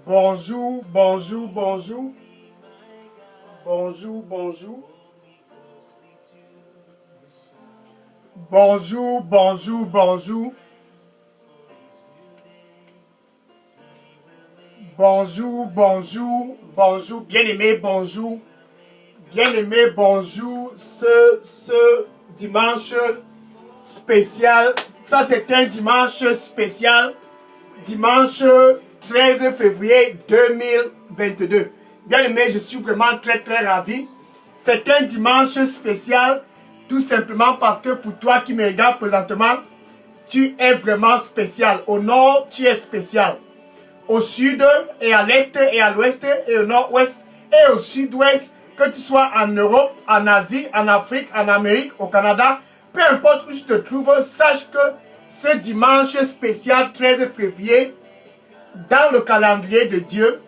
Bonjour, bonjour, bonjour. Bonjour, bonjour. Bonjour, bonjour, bonjour. Bonjour, bonjour, bonjour. Bien-aimé, bonjour. Bien-aimé, bonjour. Ce dimanche spécial. Ça, c'est un dimanche spécial. Dimanche 13 février 2022. Bien-aimé, je suis vraiment très ravi. C'est un dimanche spécial, tout simplement parce que pour toi qui me regardes présentement, tu es vraiment spécial. Au nord, tu es spécial. Au sud et à l'est et à l'ouest et au nord-ouest et au sud-ouest, que tu sois en Europe, en Asie, en Afrique, en Amérique, au Canada, peu importe où tu te trouves, sache que ce dimanche spécial 13 février, dans le calendrier de Dieu,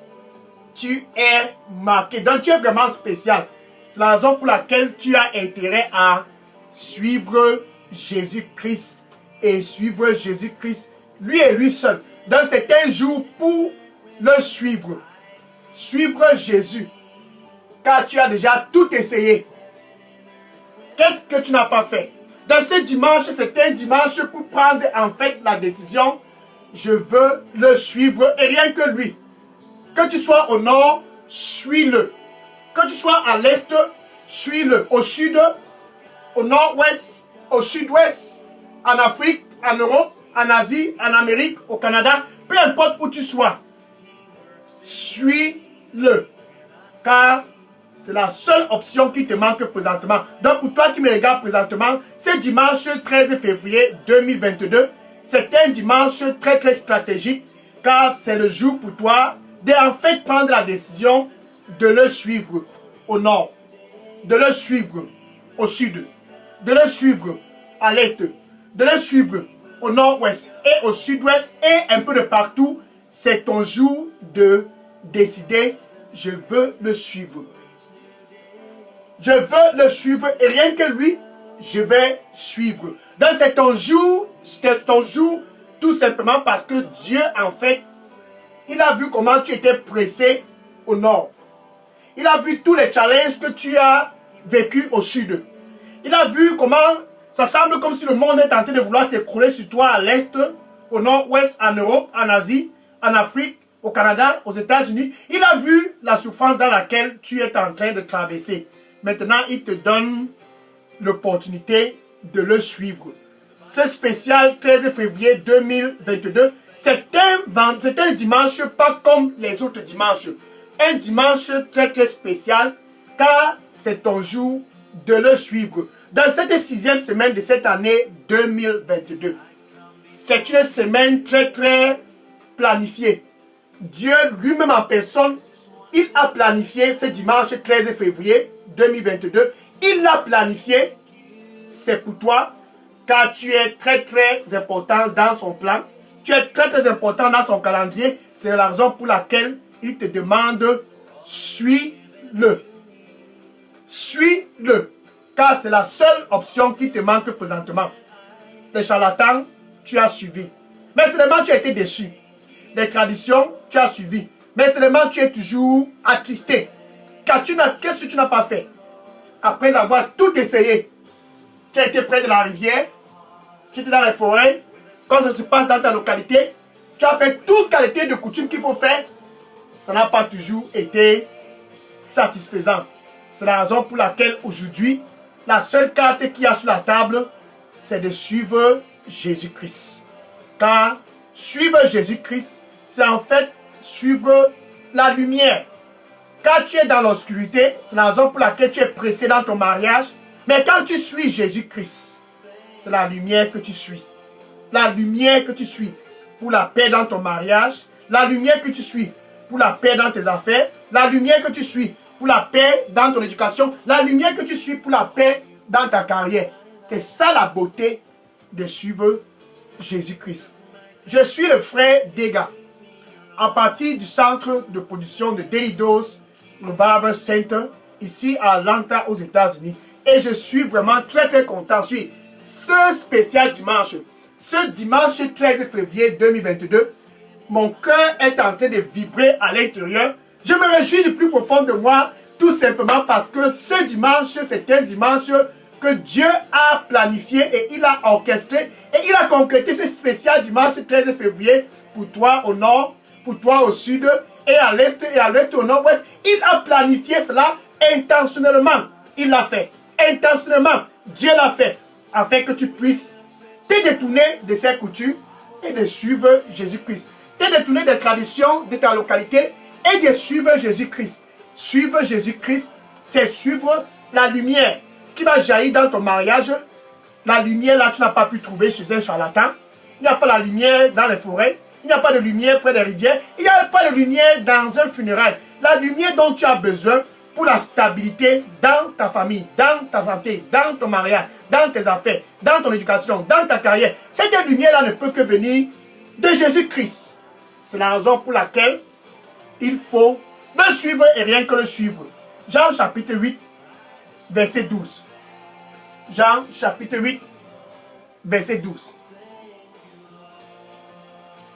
tu es marqué. Donc tu es vraiment spécial. C'est la raison pour laquelle tu as intérêt à suivre Jésus-Christ et suivre Jésus-Christ, lui et lui seul. Donc c'est un jour pour le suivre. Suivre Jésus. Car tu as déjà tout essayé. Qu'est-ce que tu n'as pas fait? Dans ce dimanche, c'est un dimanche pour prendre en fait la décision. Je veux le suivre et rien que lui. Que tu sois au nord, suis-le. Que tu sois à l'est, suis-le. Au sud, au nord-ouest, au sud-ouest, en Afrique, en Europe, en Asie, en Amérique, au Canada, peu importe où tu sois, suis-le. Car c'est la seule option qui te manque présentement. Donc pour toi qui me regardes présentement, c'est dimanche 13 février 2022. C'est un dimanche très stratégique, car c'est le jour pour toi de en fait prendre la décision de le suivre au nord, de le suivre au sud, de le suivre à l'est, de le suivre au nord-ouest et au sud-ouest et un peu de partout. C'est ton jour de décider, je veux le suivre. Je veux le suivre et rien que lui, je vais suivre. Donc c'est ton jour tout simplement parce que Dieu en fait, il a vu comment tu étais pressé au nord. Il a vu tous les challenges que tu as vécu au sud. Il a vu comment ça semble comme si le monde est en train de vouloir s'écrouler sur toi à l'est, au nord-ouest, en Europe, en Asie, en Afrique, au Canada, aux États-Unis. Il a vu la souffrance dans laquelle tu es en train de traverser. Maintenant, il te donne l'opportunité de le suivre. Ce spécial 13 février 2022, c'est un dimanche pas comme les autres dimanches. Un dimanche très spécial car c'est ton jour de le suivre. Dans cette 6e semaine de cette année 2022, c'est une semaine très planifiée. Dieu lui-même en personne, il a planifié ce dimanche 13 février 2022. Il l'a planifié, c'est pour toi, car tu es très important dans son plan. Tu es très important dans son calendrier. C'est la raison pour laquelle il te demande, suis-le. Suis-le. Car c'est la seule option qui te manque présentement. Les charlatans, tu as suivi. Mais seulement tu as été déçu. Les traditions, tu as suivi. Mais seulement tu es toujours attristé. Car qu'est-ce que tu n'as pas fait? Après avoir tout essayé, tu as été près de la rivière, tu étais dans les forêts, quand ça se passe dans ta localité, tu as fait toute qualité de coutume qu'il faut faire, ça n'a pas toujours été satisfaisant. C'est la raison pour laquelle aujourd'hui, la seule carte qu'il y a sur la table, c'est de suivre Jésus-Christ. Car suivre Jésus-Christ, c'est en fait suivre la lumière. Quand tu es dans l'obscurité, c'est la raison pour laquelle tu es pressé dans ton mariage. Mais quand tu suis Jésus-Christ, c'est la lumière que tu suis. La lumière que tu suis pour la paix dans ton mariage. La lumière que tu suis pour la paix dans tes affaires. La lumière que tu suis pour la paix dans ton éducation. La lumière que tu suis pour la paix dans ta carrière. C'est ça la beauté de suivre Jésus-Christ. Je suis le frère Dega, à partir du centre de production de Daily Dose Revival Center, ici à Atlanta, aux États-Unis. Et je suis vraiment très content. Ce spécial dimanche, ce dimanche 13 février 2022, mon cœur est en train de vibrer à l'intérieur. Je me réjouis du plus profond de moi, tout simplement parce que ce dimanche, c'est un dimanche que Dieu a planifié et il a orchestré et il a concrété ce spécial dimanche 13 février pour toi au nord, pour toi au sud et à l'est au nord-ouest. Il a planifié cela intentionnellement. Il l'a fait intentionnellement. Dieu l'a fait afin que tu puisses te détourner de ses coutumes et de suivre Jésus-Christ. Te détourner des traditions de ta localité et de suivre Jésus-Christ. Suivre Jésus-Christ, c'est suivre la lumière qui va jaillir dans ton mariage. La lumière là, tu n'as pas pu trouver chez un charlatan. Il n'y a pas la lumière dans les forêts. Il n'y a pas de lumière près des rivières. Il n'y a pas de lumière dans un funérail. La lumière dont tu as besoin pour la stabilité dans ta famille, dans ta santé, dans ton mariage, dans tes affaires, dans ton éducation, dans ta carrière. Cette lumière-là ne peut que venir de Jésus-Christ. C'est la raison pour laquelle il faut le suivre et rien que le suivre. Jean chapitre 8, verset 12. Jean chapitre 8, verset 12.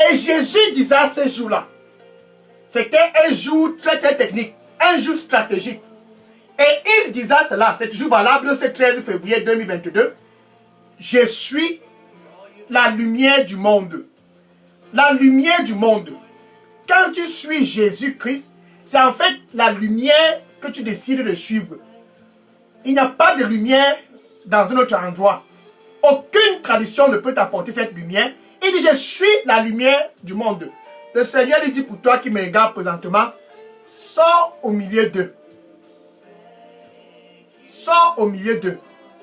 Et Jésus disait à ce jour-là, c'était un jour très technique, un jour stratégique. Et il disait cela, c'est toujours valable, ce 13 février 2022. Je suis la lumière du monde. La lumière du monde. Quand tu suis Jésus-Christ, c'est en fait la lumière que tu décides de suivre. Il n'y a pas de lumière dans un autre endroit. Aucune tradition ne peut t'apporter cette lumière. Il dit, je suis la lumière du monde. Le Seigneur lui dit pour toi qui me regarde présentement, sors au milieu d'eux. Sors au milieu d'eux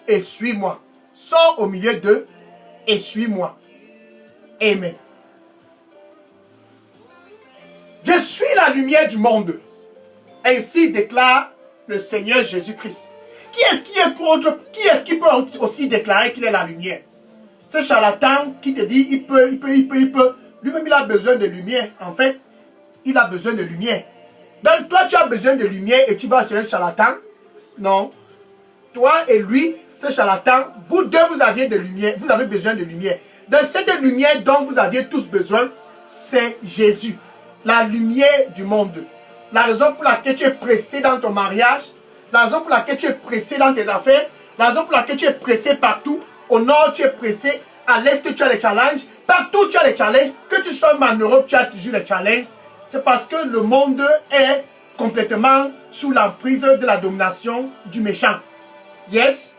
et suis-moi. Sors au milieu d'eux et suis-moi. Amen. Je suis la lumière du monde. Ainsi déclare le Seigneur Jésus-Christ. Qui est-ce qui est contre? Qui est-ce qui peut aussi déclarer qu'il est la lumière? Ce charlatan qui te dit il peut. Lui-même il a besoin de lumière. En fait, il a besoin de lumière. Donc toi tu as besoin de lumière et tu vas sur un charlatan? Non. Toi et lui, ce charlatan, vous deux vous aviez de lumière. Vous avez besoin de lumière. Donc cette lumière dont vous aviez tous besoin, c'est Jésus. La lumière du monde. La raison pour laquelle tu es pressé dans ton mariage, la raison pour laquelle tu es pressé dans tes affaires, la raison pour laquelle tu es pressé partout. Au nord, tu es pressé. À l'est, tu as les challenges. Partout, tu as les challenges. Que tu sois en Europe, tu as toujours les challenges. C'est parce que le monde est complètement sous l'emprise de la domination du méchant. Yes.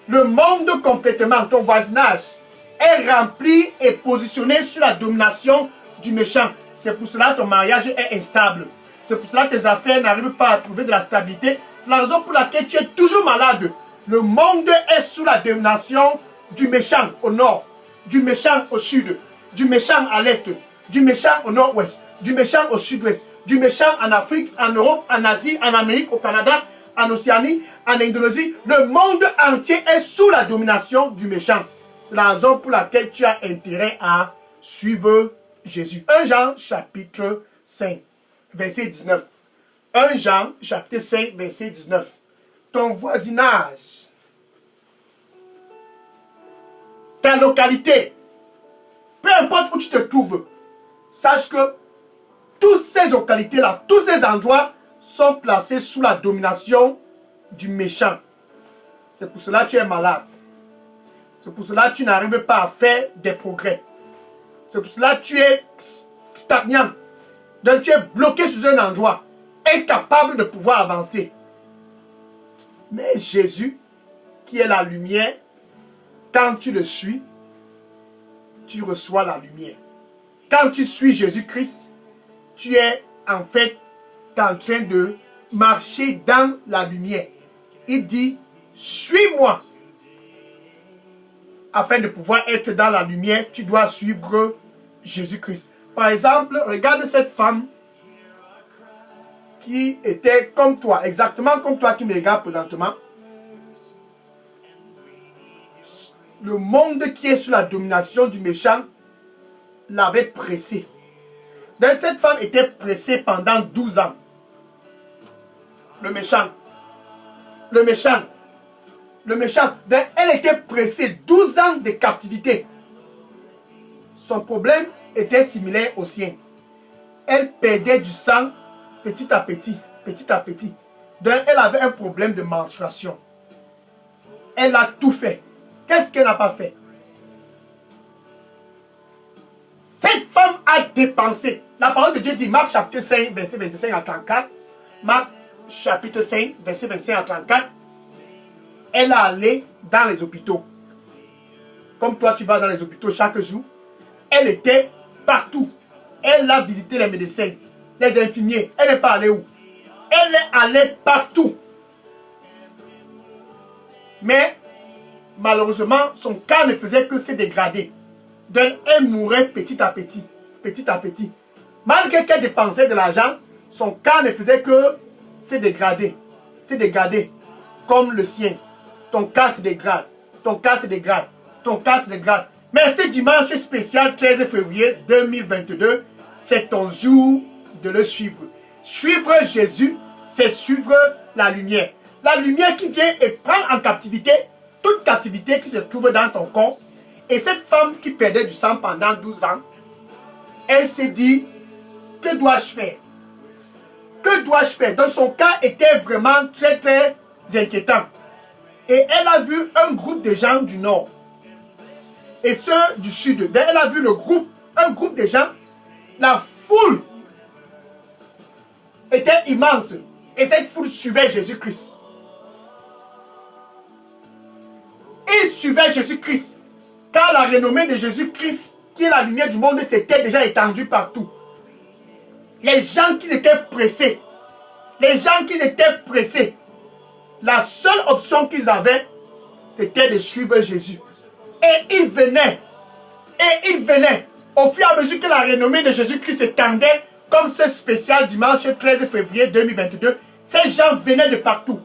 Le monde complètement, ton voisinage, est rempli et positionné sous la domination du méchant. C'est pour cela que ton mariage est instable. C'est pour cela que tes affaires n'arrivent pas à trouver de la stabilité. C'est la raison pour laquelle tu es toujours malade. Le monde est sous la domination du méchant au nord, du méchant au sud, du méchant à l'est, du méchant au nord-ouest, du méchant au sud-ouest, du méchant en Afrique, en Europe, en Asie, en Amérique, au Canada, en Océanie, en Indonésie. Le monde entier est sous la domination du méchant. C'est la raison pour laquelle tu as intérêt à suivre Jésus. 1 Jean chapitre 5, verset 19. 1 Jean chapitre 5, verset 19. Ton voisinage, ta localité, peu importe où tu te trouves, sache que toutes ces localités-là, tous ces endroits sont placés sous la domination du méchant. C'est pour cela que tu es malade. C'est pour cela que tu n'arrives pas à faire des progrès. C'est pour cela que tu es stagnant. Donc tu es bloqué sur un endroit, incapable de pouvoir avancer. Mais Jésus, qui est la lumière, quand tu le suis, tu reçois la lumière. Quand tu suis Jésus-Christ, tu es en fait en train de marcher dans la lumière. Il dit, suis-moi. Afin de pouvoir être dans la lumière, tu dois suivre Jésus-Christ. Par exemple, regarde cette femme qui était comme toi, exactement comme toi qui me regarde présentement. Le monde qui est sous la domination du méchant l'avait pressée. Donc cette femme était pressée pendant 12 ans. Le méchant. Donc elle était pressée 12 ans de captivité. Son problème était similaire au sien. elle perdait du sang petit à petit, petit à petit. Donc, elle avait un problème de menstruation. Elle a tout fait. Qu'est-ce qu'elle n'a pas fait? Cette femme a dépensé. La parole de Dieu dit, Marc chapitre 5, verset 25 à 34. Marc chapitre 5, verset 25 à 34. Elle est allée dans les hôpitaux. Comme toi, tu vas dans les hôpitaux chaque jour. Elle était partout. Elle a visité les médecins, les infirmiers. Elle n'est pas allée où? Elle est allée partout. Mais, malheureusement, son cas ne faisait que se dégrader. Donc, elle mourait petit à petit. Petit à petit. Malgré qu'elle dépensait de l'argent, son cas ne faisait que se dégrader. Se dégrader. Comme le sien. Ton cas se dégrade. Ton cas se dégrade. Ton cas se dégrade. Mais ce dimanche spécial 13 février 2022, c'est ton jour de le suivre. Suivre Jésus, c'est suivre la lumière. La lumière qui vient et prend en captivité toute captivité qui se trouve dans ton corps. Et cette femme qui perdait du sang pendant 12 ans, elle s'est dit, que dois-je faire? Que dois-je faire? Donc son cas était vraiment très très inquiétant. Et elle a vu un groupe de gens du nord et ceux du sud. Elle a vu un groupe de gens. La foule était immense. Et cette foule suivait Jésus-Christ. Ils suivaient Jésus-Christ. Car la renommée de Jésus-Christ, qui est la lumière du monde, s'était déjà étendue partout. Les gens qui étaient pressés. Les gens qui étaient pressés. La seule option qu'ils avaient, c'était de suivre Jésus. Et ils venaient. Et ils venaient. Au fur et à mesure que la renommée de Jésus-Christ s'étendait, comme ce spécial dimanche 13 février 2022, ces gens venaient de partout.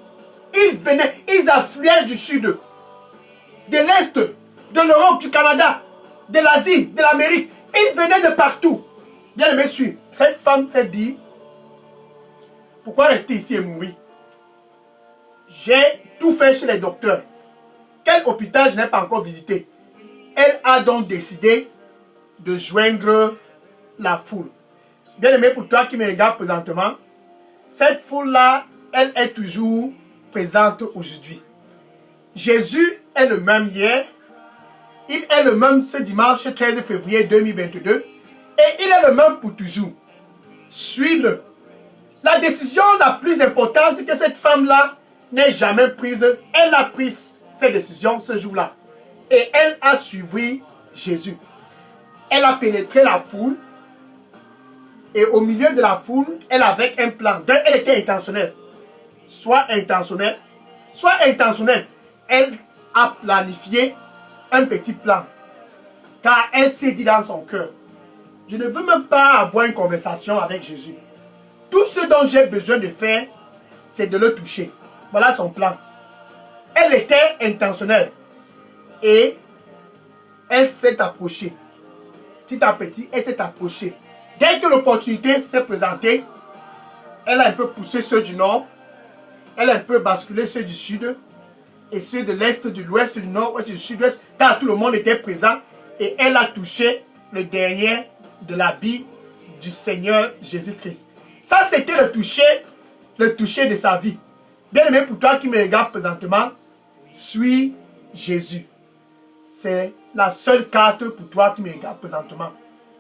Ils venaient, ils affluaient du sud, de l'Est, de l'Europe, du Canada, de l'Asie, de l'Amérique. Ils venaient de partout. Bien aimé, suis. Cette femme s'est dit, pourquoi rester ici et mourir? J'ai tout fait chez les docteurs. Quel hôpital je n'ai pas encore visité? Elle a donc décidé de joindre la foule. Bien aimé, pour toi qui me regarde présentement, cette foule-là, elle est toujours présente aujourd'hui. Jésus est le même hier, il est le même ce dimanche 13 février 2022 et il est le même pour toujours. Suis-le. La décision la plus importante que cette femme-là n'ait jamais prise, elle a pris cette décision ce jour-là. Et elle a suivi Jésus. Elle a pénétré la foule. Et au milieu de la foule, elle avait un plan. Donc elle était intentionnelle. Soit intentionnelle. Soit intentionnelle. Elle a planifié un petit plan. Car elle s'est dit dans son cœur, je ne veux même pas avoir une conversation avec Jésus. Tout ce dont j'ai besoin de faire, c'est de le toucher. Voilà son plan. Elle était intentionnelle. Et elle s'est approchée. Petit à petit, elle s'est approchée. Dès que l'opportunité s'est présentée, elle a un peu poussé ceux du nord. Elle a un peu basculé ceux du sud. Et ceux de l'est, de l'ouest, du nord, ouest, du sud-ouest. Car tout le monde était présent. Et elle a touché le derrière de l'habit du Seigneur Jésus-Christ. Ça, c'était le toucher de sa vie. Bien aimé, pour toi qui me regarde présentement, suis Jésus. C'est la seule carte pour toi qui me regarde présentement.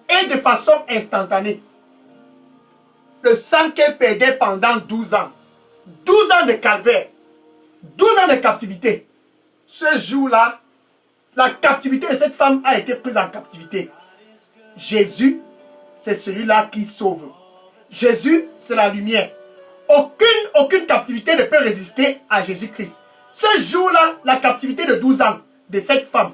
Et de façon instantanée, le sang qu'elle perdait pendant 12 ans, 12 ans de calvaire, 12 ans de captivité, ce jour-là, la captivité de cette femme a été prise en captivité. Jésus, c'est celui-là qui sauve. Jésus, c'est la lumière. Aucune captivité ne peut résister à Jésus-Christ. Ce jour-là, la captivité de 12 ans de cette femme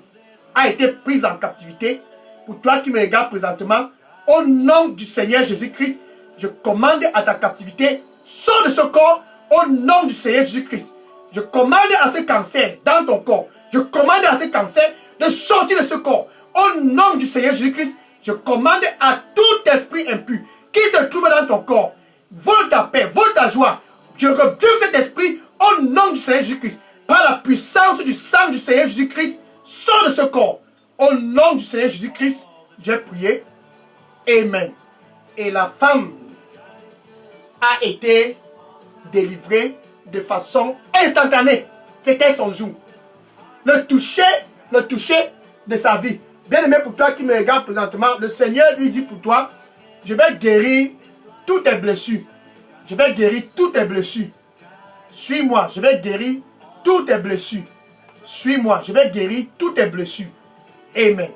a été prise en captivité. Pour toi qui me regardes présentement, au nom du Seigneur Jésus-Christ, je commande à ta captivité, sors de ce corps, au nom du Seigneur Jésus-Christ. Je commande à ce cancer dans ton corps, je commande à ce cancer de sortir de ce corps. Au nom du Seigneur Jésus-Christ, je commande à tout esprit impur qui se trouve dans ton corps, vole ta paix, vole ta joie. Je rebuke cet esprit au nom du Seigneur Jésus-Christ. Par la puissance du sang du Seigneur Jésus-Christ, sors de ce corps. Au nom du Seigneur Jésus-Christ, j'ai prié. Amen. Et la femme a été délivrée de façon instantanée. C'était son jour. Le toucher de sa vie. Bien aimé, pour toi qui me regarde présentement, le Seigneur lui dit pour toi, je vais guérir toutes tes blessures. Je vais guérir toutes tes blessures. Suis-moi, je vais guérir toutes tes blessures. Suis-moi, je vais guérir toutes tes blessures. Amen.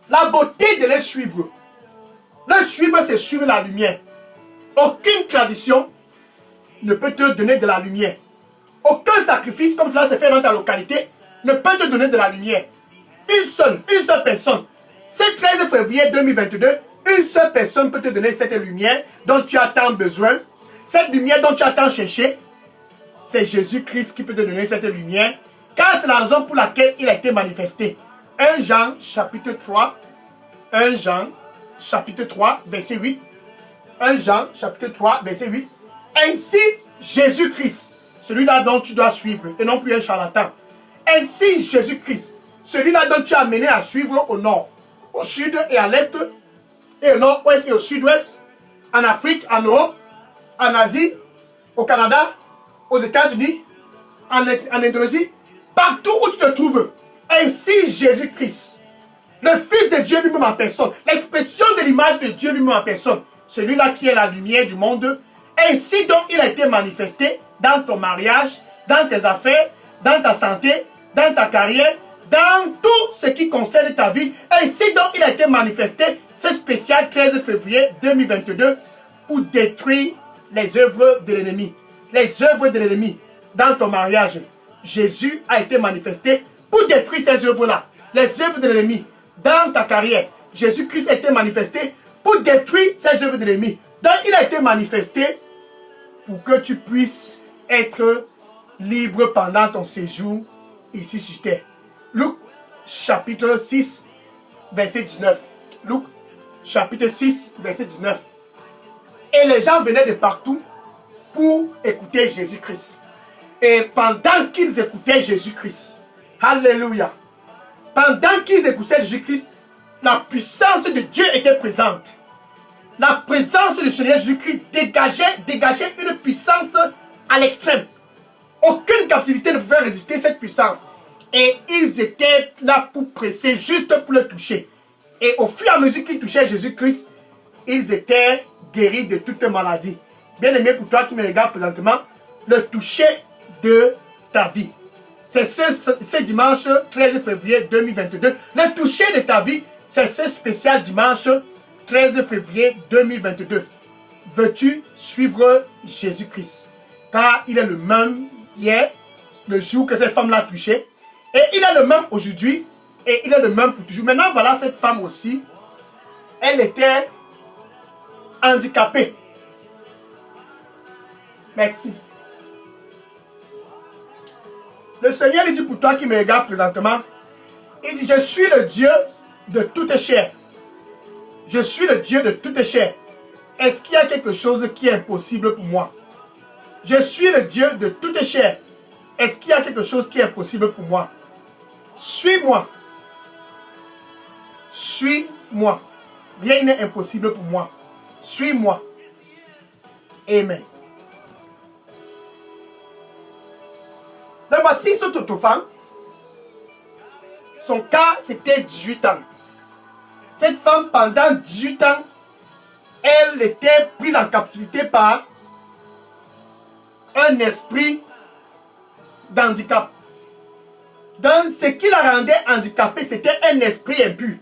La beauté de les suivre. Le suivre, c'est suivre la lumière. Aucune tradition ne peut te donner de la lumière. Aucun sacrifice comme cela se fait dans ta localité ne peut te donner de la lumière. Une seule personne. Ce 13 février 2022, une seule personne peut te donner cette lumière dont tu as tant besoin. Cette lumière dont tu as tant cherché, c'est Jésus-Christ qui peut te donner cette lumière, car c'est la raison pour laquelle il a été manifesté. 1 Jean chapitre 3, 1 Jean chapitre 3, verset 8. 1 Jean chapitre 3, verset 8. Ainsi, Jésus-Christ, celui-là dont tu dois suivre, et non plus un charlatan. Ainsi, Jésus-Christ, celui-là dont tu as amené à suivre au nord, au sud et à l'est, et au nord-ouest et au sud-ouest, en Afrique, en Europe, en Asie, au Canada, aux États-Unis, en Indonésie, partout où tu te trouves. Ainsi, Jésus-Christ, le Fils de Dieu lui-même en personne, l'expression de l'image de Dieu lui-même en personne, celui-là qui est la lumière du monde, ainsi donc il a été manifesté dans ton mariage, dans tes affaires, dans ta santé, dans ta carrière, dans tout ce qui concerne ta vie. Ainsi donc il a été manifesté ce spécial 13 février 2022 pour détruire les œuvres de l'ennemi. Les œuvres de l'ennemi dans ton mariage. Jésus a été manifesté pour détruire ces œuvres-là. Les œuvres de l'ennemi dans ta carrière. Jésus-Christ a été manifesté pour détruire ces œuvres de l'ennemi. Donc il a été manifesté pour que tu puisses être libre pendant ton séjour ici sur terre. Luc chapitre 6, verset 19. Luc chapitre 6, verset 19. Et les gens venaient de partout pour écouter Jésus-Christ. Et pendant qu'ils écoutaient Jésus-Christ, alléluia, pendant qu'ils écoutaient Jésus-Christ, la puissance de Dieu était présente. La présence du Seigneur Jésus-Christ dégageait une puissance à l'extrême. Aucune captivité ne pouvait résister cette puissance. Et ils étaient là pour presser, juste pour le toucher. Et au fur et à mesure qu'ils touchaient Jésus-Christ, ils étaient guéris de toute maladie. Bien aimé, pour toi qui me regardes présentement, le toucher de ta vie. C'est ce dimanche 13 février 2022. Le toucher de ta vie, c'est ce spécial dimanche 13 février 2022. Veux-tu suivre Jésus-Christ? Car il est le même hier, le jour que cette femme l'a touché. Et il est le même aujourd'hui. Et il est le même pour toujours. Maintenant, voilà cette femme aussi. Elle était handicapée. Merci. Le Seigneur lui dit pour toi qui me regarde présentement, il dit, je suis le Dieu de toute chair. Je suis le Dieu de toute chair. Est-ce qu'il y a quelque chose qui est impossible pour moi? Je suis le Dieu de toute chair. Est-ce qu'il y a quelque chose qui est impossible pour moi? Suis-moi. Suis-moi. Rien n'est impossible pour moi. Suis-moi. Amen. Donc voici cette autre femme. Son cas, c'était 18 ans. Cette femme, pendant 18 ans, elle était prise en captivité par un esprit d'handicap. Donc, ce qui la rendait handicapée, c'était un esprit impur.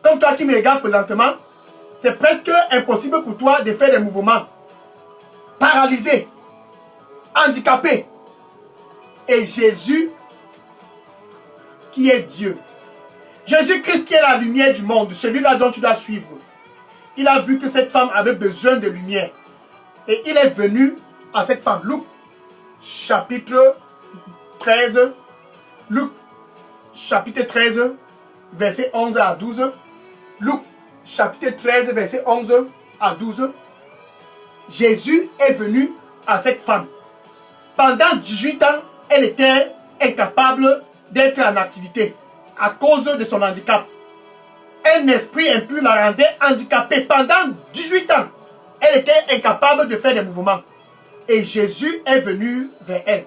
Comme toi qui me regardes présentement, c'est presque impossible pour toi de faire des mouvements. Paralysé, handicapé. Et Jésus, qui est Dieu. Jésus-Christ qui est la lumière du monde, celui-là dont tu dois suivre. Il a vu que cette femme avait besoin de lumière. Et il est venu à cette femme. Luc, chapitre 13. Luc, chapitre 13, verset 11 à 12. Luc, chapitre 13, verset 11 à 12. Jésus est venu à cette femme. Pendant 18 ans, elle était incapable d'être en activité à cause de son handicap. Un esprit impur la rendait handicapée pendant 18 ans. Elle était incapable de faire des mouvements. Et Jésus est venu vers elle.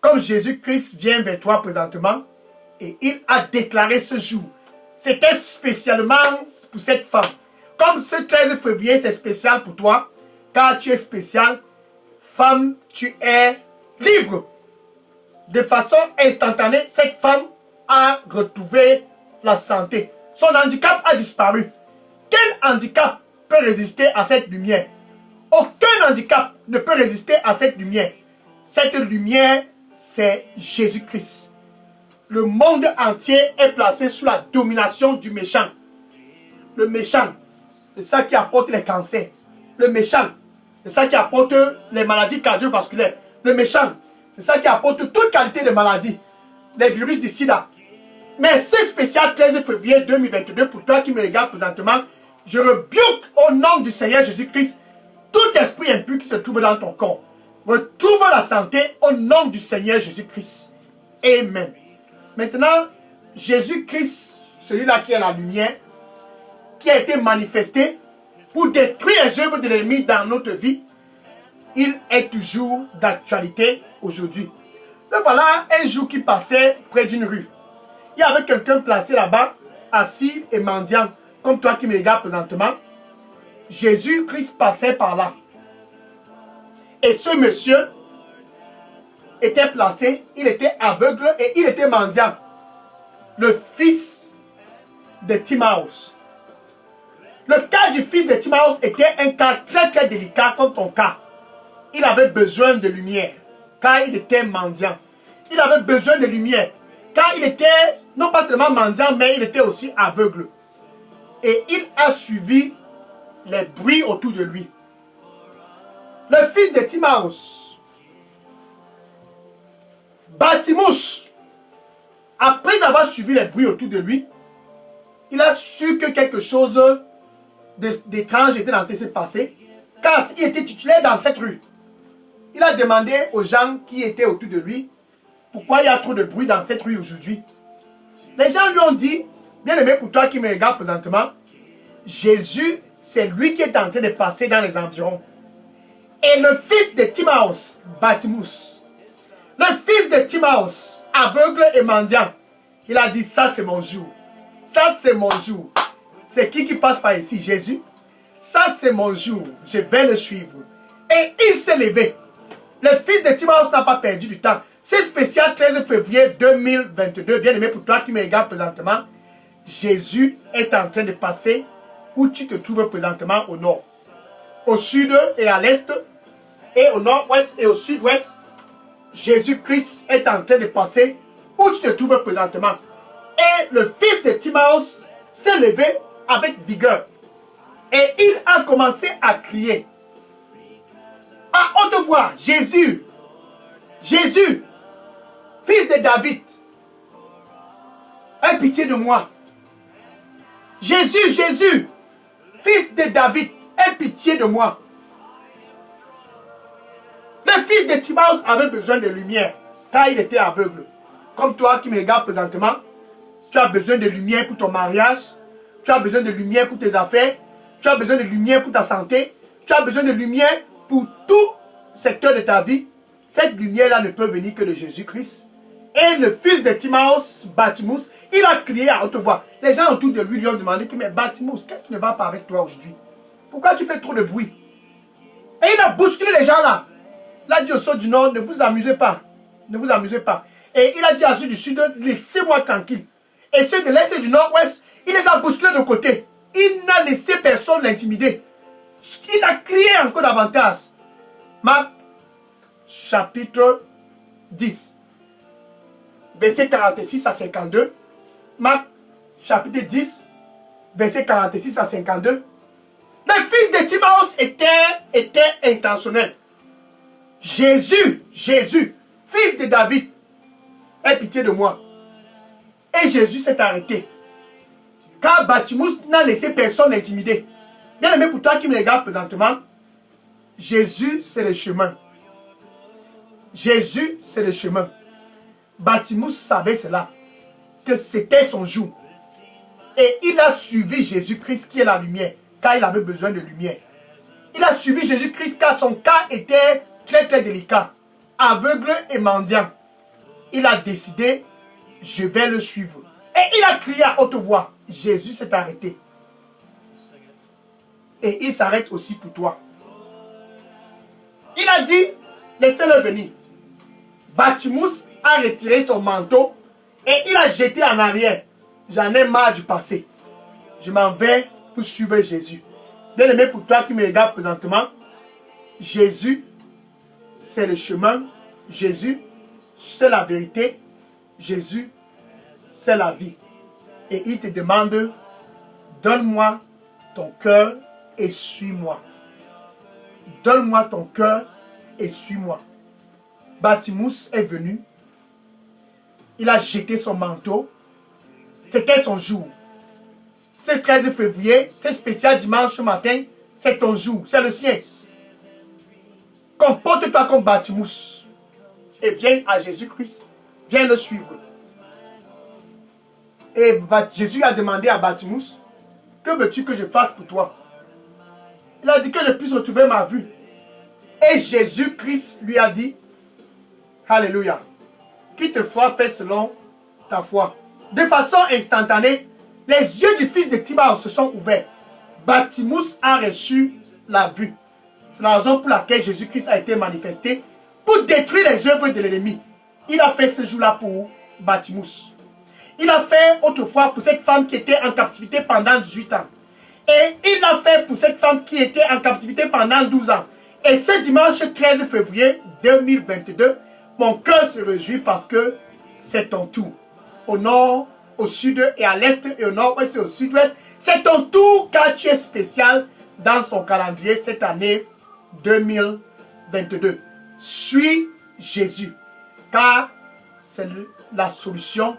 Comme Jésus-Christ vient vers toi présentement, et il a déclaré ce jour, c'était spécialement pour cette femme. Comme ce 13 février, c'est spécial pour toi, car tu es spécial, femme, tu es libre. De façon instantanée, cette femme a retrouvé la santé. Son handicap a disparu. Quel handicap peut résister à cette lumière? Aucun handicap ne peut résister à cette lumière. Cette lumière, c'est Jésus-Christ. Le monde entier est placé sous la domination du méchant. Le méchant, c'est ça qui apporte les cancers. Le méchant, c'est ça qui apporte les maladies cardiovasculaires. Le méchant, c'est ça qui apporte toute qualité de maladies. Les virus du sida. Mais c'est spécial 13 février 2022 pour toi qui me regarde présentement. Je rebuke au nom du Seigneur Jésus-Christ tout esprit impur qui se trouve dans ton corps. Retrouve la santé au nom du Seigneur Jésus-Christ. Amen. Maintenant, Jésus-Christ, celui-là qui est la lumière, qui a été manifesté pour détruire les œuvres de l'ennemi dans notre vie, il est toujours d'actualité aujourd'hui. Donc voilà un jour qui passait près d'une rue. Il y avait quelqu'un placé là-bas, assis et mendiant, comme toi qui me regardes présentement. Jésus-Christ passait par là. Et ce monsieur était placé, il était aveugle et il était mendiant. Le fils de Timaeus. Le cas du fils de Timaeus était un cas très très délicat comme ton cas. Il avait besoin de lumière, car il était mendiant. Il avait besoin de lumière, car il était non pas seulement mendiant, mais il était aussi aveugle. Et il a suivi les bruits autour de lui. Le fils de Timaeus, Bartimous, après avoir suivi les bruits autour de lui, il a su que quelque chose d'étrange était en train de se passer, car il était titulaire dans cette rue. Il a demandé aux gens qui étaient autour de lui, pourquoi il y a trop de bruit dans cette rue aujourd'hui. Les gens lui ont dit, bien aimé pour toi qui me regarde présentement, Jésus, c'est lui qui est en train de passer dans les environs. Et le fils de Timaeus, Bartimous, le fils de Timaeus, aveugle et mendiant, il a dit, ça c'est mon jour. Ça c'est mon jour. C'est qui passe par ici? Jésus. Ça c'est mon jour. Je vais le suivre. Et il s'est levé. Le fils de Timaeus n'a pas perdu du temps. C'est spécial 13 février 2022. Bien aimé pour toi qui me regarde présentement. Jésus est en train de passer où tu te trouves présentement au nord. Au sud et à l'est. Et au nord-ouest et au sud-ouest. Jésus-Christ est en train de passer où tu te trouves présentement. Et le fils de Timaeus s'est levé avec vigueur. Et il a commencé à crier. À haute voix, Jésus, Jésus, fils de David, aie pitié de moi. Jésus, Jésus, fils de David, aie pitié de moi. Le fils de Timaeus avait besoin de lumière, car il était aveugle. Comme toi qui me regardes présentement, tu as besoin de lumière pour ton mariage, tu as besoin de lumière pour tes affaires, tu as besoin de lumière pour ta santé, tu as besoin de lumière pour tout secteur de ta vie. Cette lumière-là ne peut venir que de Jésus-Christ. Et le fils de Timaeus, Bartimous, il a crié à haute voix. Les gens autour de lui lui ont demandé, mais Bartimous, qu'est-ce qui ne va pas avec toi aujourd'hui? Pourquoi tu fais trop de bruit? Et il a bousculé les gens là. Il a dit au ceux du nord, ne vous amusez pas. Ne vous amusez pas. Et il a dit à ceux du sud, laissez-moi tranquille. Et ceux de l'est et du nord-ouest, il les a bousculés de côté. Il n'a laissé personne l'intimider. Il a crié encore davantage. Marc, chapitre 10, verset 46 à 52. Marc, chapitre 10, verset 46 à 52. Le fils de Timaeus était intentionnel. Jésus, Jésus, fils de David, aie pitié de moi. Et Jésus s'est arrêté. Car Bartimous n'a laissé personne l'intimider. Bien aimé pour toi qui me regarde présentement, Jésus c'est le chemin. Jésus c'est le chemin. Bartimous savait cela, que c'était son jour. Et il a suivi Jésus-Christ qui est la lumière, car il avait besoin de lumière. Il a suivi Jésus-Christ car son cas était très très délicat, aveugle et mendiant. Il a décidé, je vais le suivre. Et il a crié à haute voix. Jésus s'est arrêté. Et il s'arrête aussi pour toi. Il a dit, laissez-le venir. Bartimaeus a retiré son manteau et il a jeté en arrière. J'en ai marre du passé. Je m'en vais pour suivre Jésus. Bien-aimé, pour toi qui me regardes présentement, Jésus, c'est le chemin. Jésus, c'est la vérité. Jésus, c'est la vie. Et il te demande, donne-moi ton cœur et suis-moi. Donne-moi ton cœur et suis-moi. Bartimaeus est venu. Il a jeté son manteau. C'était son jour. Ce 13 février, c'est spécial dimanche matin, c'est ton jour, c'est le sien. Comporte-toi comme Bartimaeus et viens à Jésus-Christ. Viens le suivre. Et Jésus a demandé à Bartimaeus, que veux-tu que je fasse pour toi? Il a dit que je puisse retrouver ma vue. Et Jésus-Christ lui a dit, Alléluia, qu'il te soit fait selon ta foi. De façon instantanée, les yeux du fils de Timaeus se sont ouverts. Bartimaeus a reçu la vue. C'est la raison pour laquelle Jésus-Christ a été manifesté pour détruire les œuvres de l'ennemi. Il a fait ce jour-là pour Bartimaeus. Il a fait autrefois pour cette femme qui était en captivité pendant 18 ans. Et il l'a fait pour cette femme qui était en captivité pendant 12 ans. Et ce dimanche 13 février 2022, mon cœur se réjouit parce que c'est ton tour. Au nord, au sud et à l'est et au nord-ouest et au sud-ouest, c'est ton tour car tu es spécial dans son calendrier cette année 2022. Suis Jésus car c'est la solution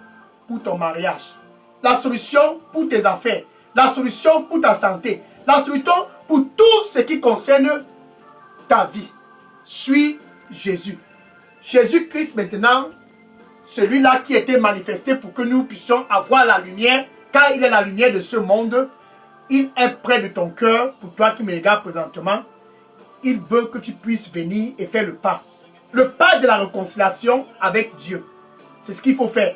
pour ton mariage, la solution pour tes affaires, la solution pour ta santé, la solution pour tout ce qui concerne ta vie. Suis Jésus. Jésus-Christ maintenant, celui-là qui était manifesté pour que nous puissions avoir la lumière, car il est la lumière de ce monde, il est près de ton cœur, pour toi qui me regardes présentement. Il veut que tu puisses venir et faire le pas. Le pas de la réconciliation avec Dieu. C'est ce qu'il faut faire.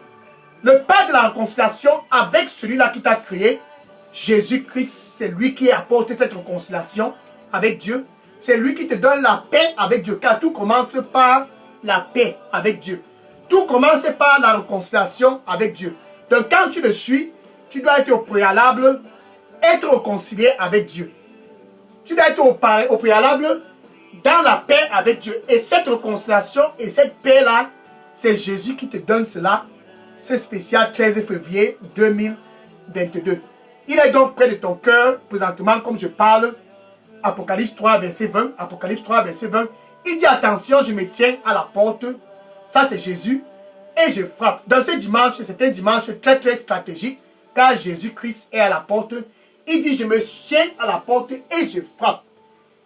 Le pas de la réconciliation avec celui-là qui t'a créé. Jésus-Christ, c'est lui qui apporte cette réconciliation avec Dieu. C'est lui qui te donne la paix avec Dieu. Car tout commence par la paix avec Dieu. Tout commence par la réconciliation avec Dieu. Donc quand tu le suis, tu dois être au préalable, être réconcilié avec Dieu. Tu dois être au préalable dans la paix avec Dieu. Et cette réconciliation et cette paix-là, c'est Jésus qui te donne cela. C'est spécial 13 février 2022. Il est donc près de ton cœur, présentement, comme je parle. Apocalypse 3, verset 20. Apocalypse 3, verset 20. Il dit, attention, je me tiens à la porte. Ça, c'est Jésus. Et je frappe. Dans ce dimanche, c'est un dimanche très, très stratégique. Car Jésus-Christ est à la porte. Il dit, je me tiens à la porte et je frappe.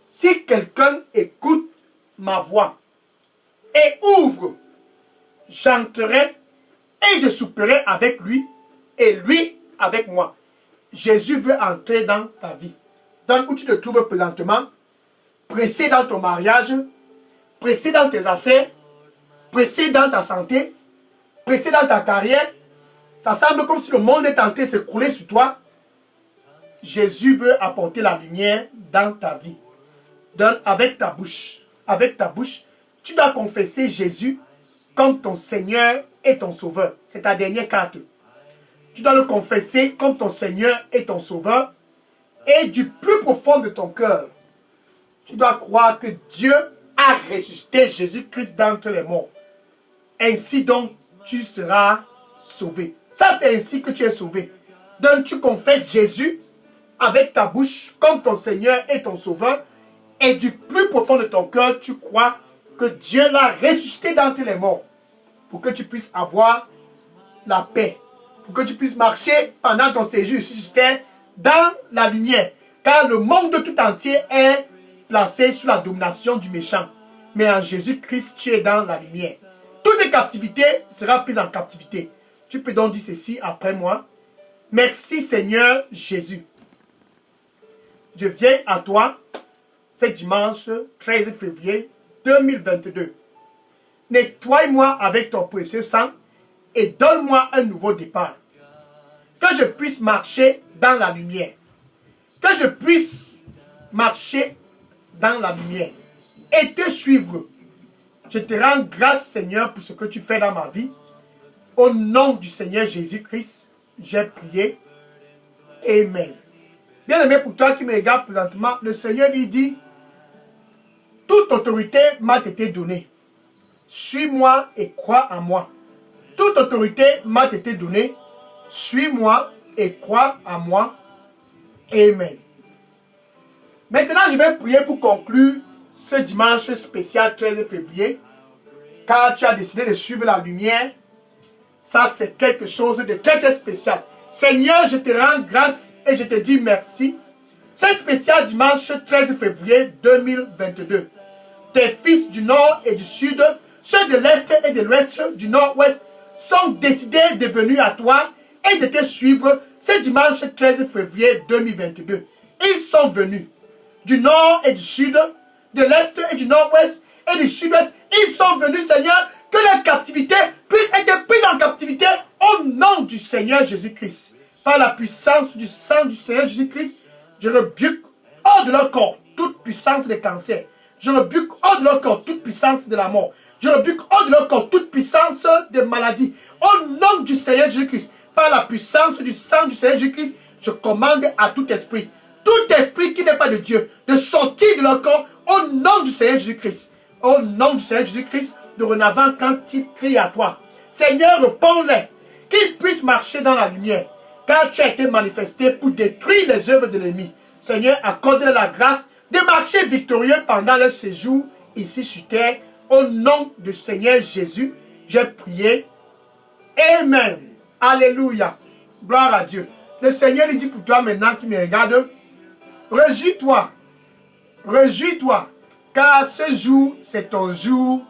Si quelqu'un écoute ma voix et ouvre, j'entrerai et je souperai avec lui et lui avec moi. Jésus veut entrer dans ta vie. Dans où tu te trouves présentement, pressé dans ton mariage, pressé dans tes affaires, pressé dans ta santé, pressé dans ta carrière. Ça semble comme si le monde est en train de s'écrouler sur toi. Jésus veut apporter la lumière dans ta vie. Donc, avec ta bouche, tu dois confesser Jésus comme ton Seigneur et ton Sauveur. C'est ta dernière carte. Tu dois le confesser comme ton Seigneur et ton Sauveur. Et du plus profond de ton cœur, tu dois croire que Dieu a ressuscité Jésus-Christ d'entre les morts. Ainsi donc, tu seras sauvé. Ça, c'est ainsi que tu es sauvé. Donc, tu confesses Jésus avec ta bouche comme ton Seigneur et ton Sauveur. Et du plus profond de ton cœur, tu crois que Dieu l'a ressuscité d'entre les morts. Pour que tu puisses avoir la paix. Pour que tu puisses marcher pendant ton séjour ici sur terre dans la lumière. Car le monde tout entier est placé sous la domination du méchant. Mais en Jésus-Christ, tu es dans la lumière. Toute captivité sera prise en captivité. Tu peux donc dire ceci après moi. Merci Seigneur Jésus. Je viens à toi ce dimanche 13 février 2022. Nettoie-moi avec ton précieux sang et donne-moi un nouveau départ. Que je puisse marcher dans la lumière. Que je puisse marcher dans la lumière et te suivre. Je te rends grâce Seigneur pour ce que tu fais dans ma vie. Au nom du Seigneur Jésus-Christ, j'ai prié. Amen. Bien-aimé, pour toi qui me regarde présentement, le Seigneur lui dit, toute autorité m'a été donnée. Suis-moi et crois en moi. Toute autorité m'a été donnée. Suis-moi et crois en moi. Amen. Maintenant, je vais prier pour conclure ce dimanche spécial 13 février. Car tu as décidé de suivre la lumière. Ça, c'est quelque chose de très très spécial. Seigneur, je te rends grâce et je te dis merci. Ce spécial dimanche 13 février 2022. Tes fils du nord et du sud, ceux de l'est et de l'ouest, du nord-ouest, sont décidés de venir à toi et de te suivre ce dimanche 13 février 2022. Ils sont venus du nord et du sud, de l'est et du nord-ouest et du sud-ouest. Ils sont venus, Seigneur, que la captivité puisse être prise en captivité au nom du Seigneur Jésus-Christ. Par la puissance du sang du Seigneur Jésus-Christ, je rebuke hors de leur corps toute puissance de cancer. Je rebuke hors de leur corps toute puissance de la mort. Je rebuke hors de leur corps toute puissance de maladie. Au nom du Seigneur Jésus-Christ, par la puissance du sang du Seigneur Jésus-Christ, je commande à tout esprit qui n'est pas de Dieu, de sortir de leur corps au nom du Seigneur Jésus-Christ. Au nom du Seigneur Jésus-Christ, dorénavant, quand ils crient à toi, Seigneur, réponds-les, qu'ils puissent marcher dans la lumière, car tu as été manifesté pour détruire les œuvres de l'ennemi. Seigneur, accorde-leur la grâce de marcher victorieux pendant leur séjour ici sur terre. Au nom du Seigneur Jésus, j'ai prié. Amen. Alléluia. Gloire à Dieu. Le Seigneur lui dit pour toi maintenant qui me regarde, réjouis-toi. Réjouis-toi, car ce jour, c'est ton jour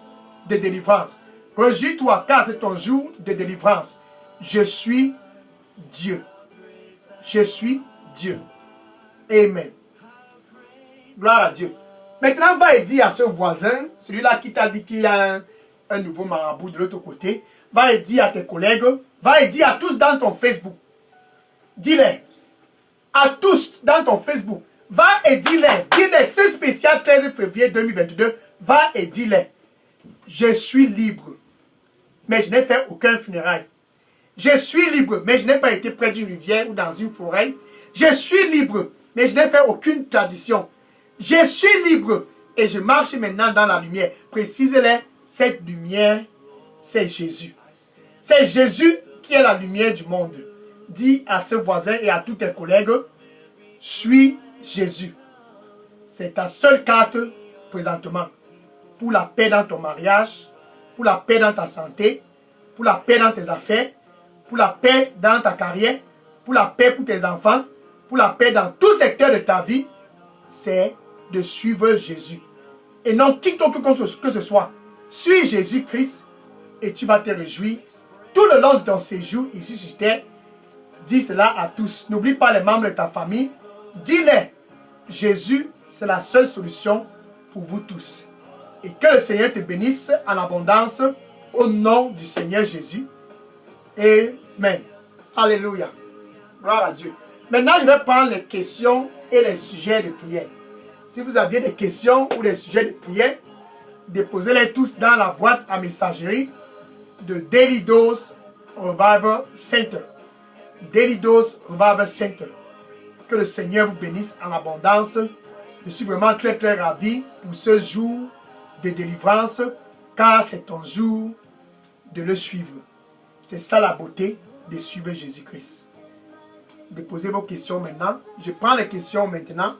de délivrance. Réjouis-toi, car c'est ton jour de délivrance. Je suis Dieu. Je suis Dieu. Amen. Gloire à Dieu. Maintenant, va et dire à ce voisin, celui-là qui t'a dit qu'il y a un nouveau marabout de l'autre côté, va et dire à tes collègues, va et dire à tous dans ton Facebook. Dis-les. À tous dans ton Facebook. Va et dis-les. Dis-les. Ce spécial 13 février 2022, va et dis-les. Je suis libre, mais je n'ai fait aucun funérail. Je suis libre, mais je n'ai pas été près d'une rivière ou dans une forêt. Je suis libre, mais je n'ai fait aucune tradition. Je suis libre et je marche maintenant dans la lumière. Précise-les, cette lumière, c'est Jésus. C'est Jésus qui est la lumière du monde. Dis à ce voisin et à tous tes collègues, suis Jésus. C'est ta seule carte présentement pour la paix dans ton mariage, pour la paix dans ta santé, pour la paix dans tes affaires, pour la paix dans ta carrière, pour la paix pour tes enfants, pour la paix dans tout secteur de ta vie, c'est de suivre Jésus. Et non quiconque que ce soit. Suis Jésus-Christ et tu vas te réjouir tout le long de ton séjour ici sur terre. Dis cela à tous. N'oublie pas les membres de ta famille. Dis-les. Jésus, c'est la seule solution pour vous tous. Et que le Seigneur te bénisse en abondance au nom du Seigneur Jésus. Amen. Alléluia. Gloire à Dieu. Maintenant, je vais prendre les questions et les sujets de prière. Si vous aviez des questions ou des sujets de prière, déposez-les tous dans la boîte à messagerie de Daily Dose Revival Center. Daily Dose Revival Center. Que le Seigneur vous bénisse en abondance. Je suis vraiment très très ravi pour ce jour de délivrance, car c'est ton jour de le suivre. C'est ça la beauté de suivre Jésus-Christ. Déposez vos questions maintenant. Je prends les questions maintenant.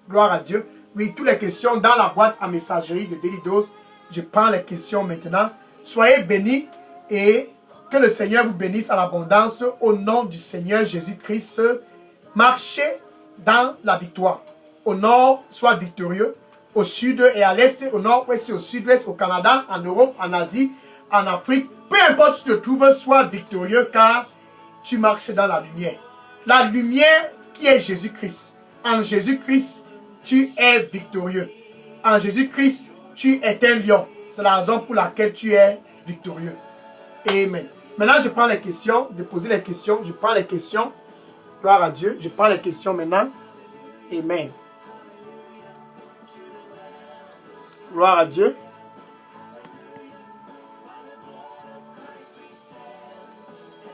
Gloire à Dieu. Oui, toutes les questions dans la boîte à messagerie de Daily Dose. Je prends les questions maintenant. Soyez bénis et que le Seigneur vous bénisse en abondance au nom du Seigneur Jésus-Christ. Marchez dans la victoire. Au nord, sois victorieux. Au sud et à l'est, au nord-ouest et au sud-ouest, au Canada, en Europe, en Asie, en Afrique. Peu importe où tu te trouves, sois victorieux car tu marches dans la lumière. La lumière qui est Jésus-Christ. En Jésus-Christ, tu es victorieux. En Jésus-Christ, tu es un lion. C'est la raison pour laquelle tu es victorieux. Amen. Maintenant, je prends les questions. Je pose les questions. Je prends les questions. Gloire à Dieu. Je prends les questions maintenant. Amen. Gloire à Dieu.